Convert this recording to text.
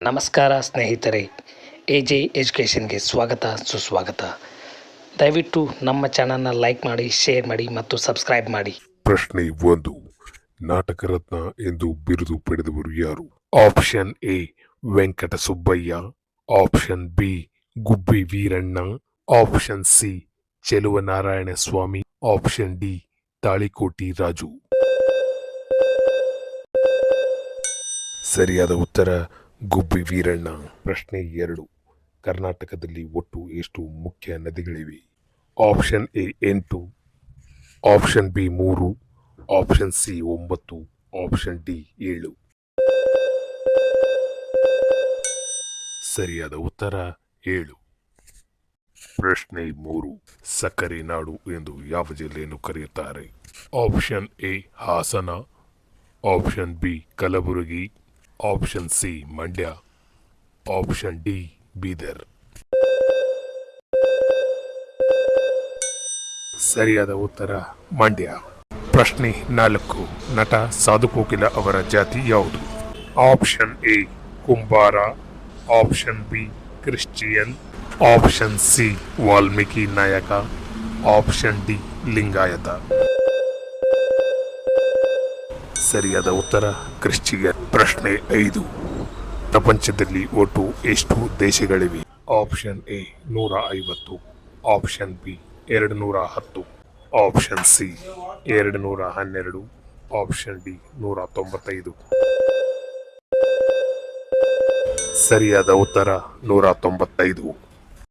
ನಮಸ್ಕಾರ ಸ್ನೇಹಿತರೆ, ಎಜೆ ಎಜುಕೇಷನ್ಗೆ ಸ್ವಾಗತ ಸುಸ್ವಾಗತ. ದಯವಿಟ್ಟು ನಮ್ಮ ಚಾನಲ್ನ ಲೈಕ್ ಮಾಡಿ, ಶೇರ್ ಮಾಡಿ ಮತ್ತು ಸಬ್ಸ್ಕ್ರೈಬ್ ಮಾಡಿ. ಪ್ರಶ್ನೆ 1. ನಾಟಕ ರತ್ನ ಎಂದು ಬಿರುದು ಪಡೆದವರು ಯಾರು? Option A Venkata Subbaiah, option B Gubbi Veeranna, option C Cheluvanarayana Swamy, option D Talikoti Raju. ಸರಿಯಾದ ಉತ್ತರ ಗುಬ್ಬಿ ವೀರಣ್ಣ. ಪ್ರಶ್ನೆ 2. ಕರ್ನಾಟಕದಲ್ಲಿ ಒಟ್ಟು ಎಷ್ಟು ಮುಖ್ಯ ನದಿಗಳಿವೆ? Option A 8, option B 3, option C 9, option D 7. ಸರಿಯಾದ ಉತ್ತರ 7. ಪ್ರಶ್ನೆ 3. ಸಕ್ಕರೆ ನಾಡು ಎಂದು ಯಾವ ಜಿಲ್ಲೆಯನ್ನು ಕರೆಯುತ್ತಾರೆ? Option A Hassan, option B Kalaburagi, option C Mandya, option D Bidar. ಸರಿಯಾದ ಉತ್ತರ ಮಂಡ್ಯ. ಪ್ರಶ್ನೆ 4. ನಟ ಸಾಧುಕೋಕಿಲ ಅವರ ಜಾತಿ ಯಾವುದು? ಆಪ್ಷನ್ ಎ ಕುಂಬಾರ, option B Christian, option C Valmiki ನಾಯಕ, ಆಪ್ಷನ್ ಡಿ ಲಿಂಗಾಯತ. ಸರಿಯಾದ ಉತ್ತರ ಕ್ರಿಶ್ಚಿಯನ್. ಪ್ರಶ್ನೆ 5. ಪ್ರಪಂಚದಲ್ಲಿ ಒಟ್ಟು ಎಷ್ಟು ದೇಶಗಳಿವೆ? Option A 150, option B 210, option C 212, option D 195. ಸರಿಯಾದ ಉತ್ತರ 195.